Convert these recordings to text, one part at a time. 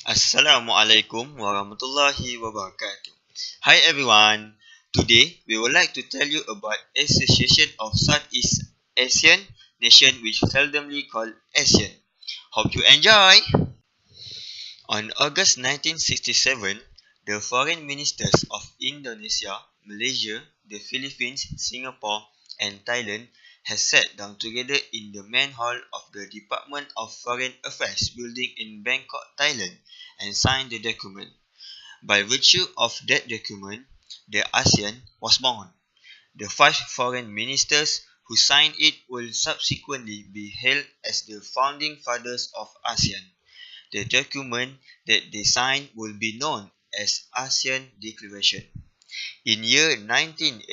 Assalamualaikum warahmatullahi wabarakatuh. Hi everyone. Today we would like to tell you about Association of Southeast Asian Nation, which seldomly called Asean. Hope you enjoy. On August 1967, the foreign ministers of Indonesia, Malaysia, the Philippines, Singapore, and Thailand has sat down together in the main hall of the Department of Foreign Affairs building in Bangkok, Thailand, and signed the document. By virtue of that document, the ASEAN was born. The five foreign ministers who signed it will subsequently be hailed as the founding fathers of ASEAN. The document that they signed will be known as ASEAN Declaration. In year 1984,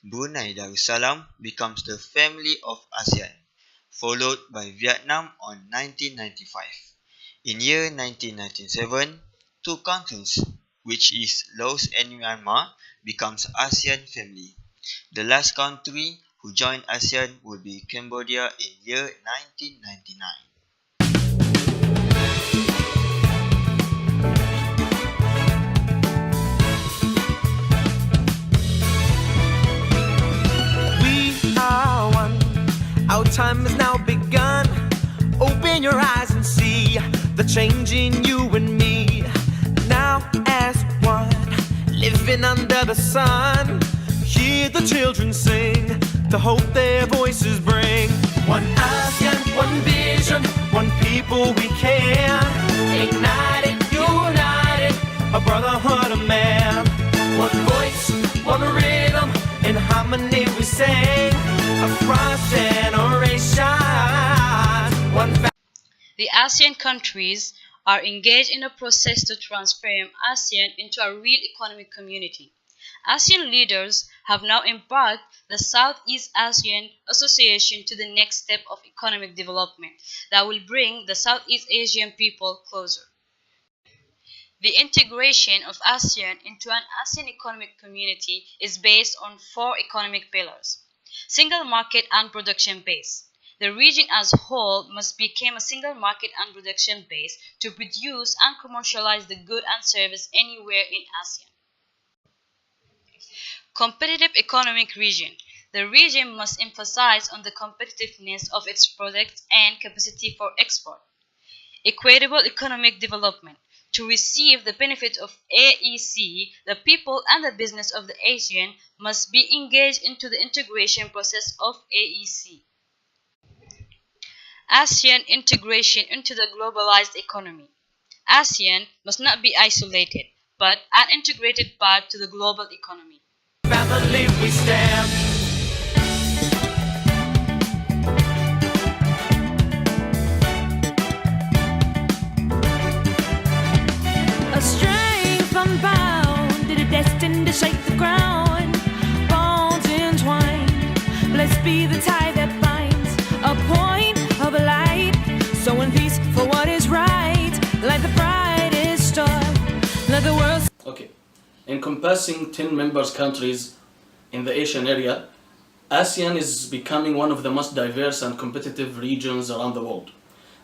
Brunei Darussalam becomes the family of ASEAN, followed by Vietnam on 1995. In year 1997, two countries, which is Laos and Myanmar, becomes ASEAN family. The last country who joined ASEAN would be Cambodia in year 1999. Our time has now begun. Open your eyes and see the change in you and me. Now as one, living under the sun. Hear the children sing, the hope their voices bring. One ASEAN, one vision, one people we can. Ignited, united, a brotherhood of man. One voice, one rhythm, in harmony we sing. Across generation, the ASEAN countries are engaged in a process to transform ASEAN into a real economic community. ASEAN leaders have now embarked the Southeast Asian Association to the next step of economic development that will bring the Southeast Asian people closer. The integration of ASEAN into an ASEAN economic community is based on four economic pillars. Single market and production base. The region as a whole must become a single market and production base to produce and commercialize the good and service anywhere in ASEAN. Competitive economic region. The region must emphasize on the competitiveness of its products and capacity for export. Equitable economic development. To receive the benefit of AEC, the people and the business of the ASEAN must be engaged into the integration process of AEC. ASEAN integration into the globalized economy. ASEAN must not be isolated, but an integrated part to the global economy. Family we stand. A strength unbound, destined to shake the ground. Bonds entwined, let's be the tie that binds. A point of a light, sowing peace for what is right. Like the brightest star, let the world. Okay, encompassing 10 members countries in the Asian area, ASEAN is becoming one of the most diverse and competitive regions around the world.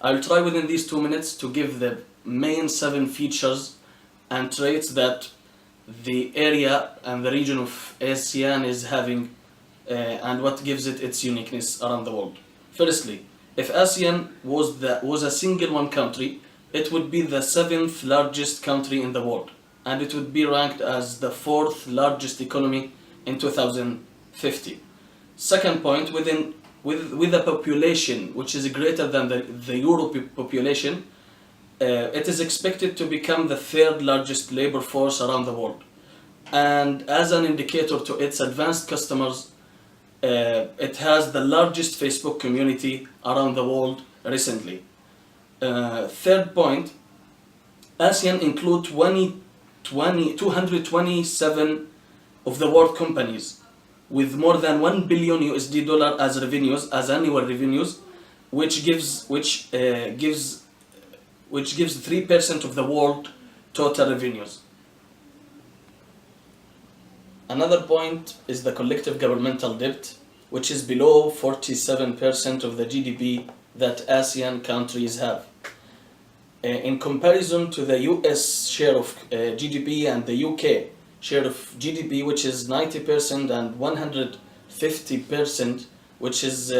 I'll try within these 2 minutes to give the main 7 features and traits that the area and the region of ASEAN is having and what gives it its uniqueness around the world. Firstly, if ASEAN was a single one country, it would be the 7th largest country in the world, and it would be ranked as the 4th largest economy in 2050. Second point, with a population which is greater than the Europe population, it is expected to become the 3rd largest labor force around the world. And as an indicator to its advanced customers, it has the largest Facebook community around the world recently. Third point, ASEAN includes 227 of the world companies with more than $1 billion as revenues, as annual revenues, which gives 3% of the world total revenues. Another point is the collective governmental debt, which is below 47% of the GDP that ASEAN countries have. In comparison to the US share of GDP and the UK share of GDP, which is 90% and 150%, which is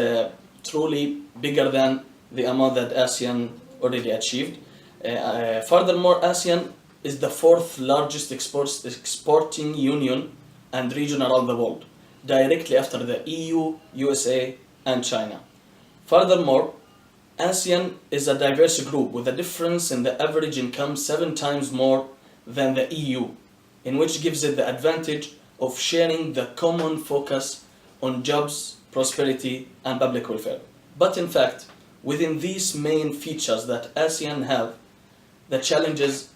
truly bigger than the amount that ASEAN already achieved. Furthermore, ASEAN is the fourth largest exporting union and region around the world, directly after the EU, USA, and China. Furthermore, ASEAN is a diverse group with a difference in the average income 7 times more than the EU, in which gives it the advantage of sharing the common focus on jobs, prosperity, and public welfare. But in fact, within these main features that ASEAN have, the challenges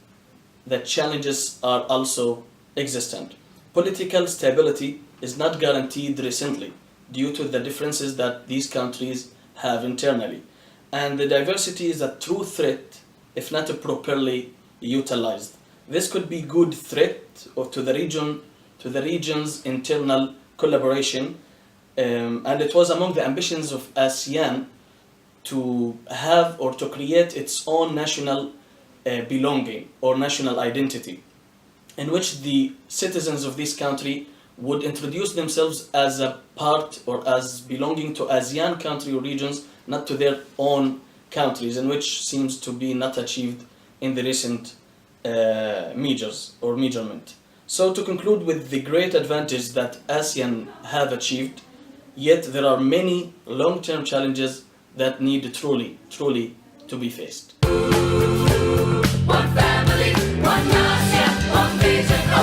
are also existent. Political stability is not guaranteed recently due to the differences that these countries have internally, and the diversity is a true threat if not properly utilized. This could be good threat to the region's internal collaboration, and it was among the ambitions of ASEAN to have or to create its own national belonging or national identity, in which the citizens of this country would introduce themselves as a part or as belonging to ASEAN country or regions, not to their own countries, and which seems to be not achieved in the recent measures or measurement. So to conclude with the great advantage that ASEAN have achieved, yet there are many long-term challenges that need truly to be faced. One family, one nation, one vision.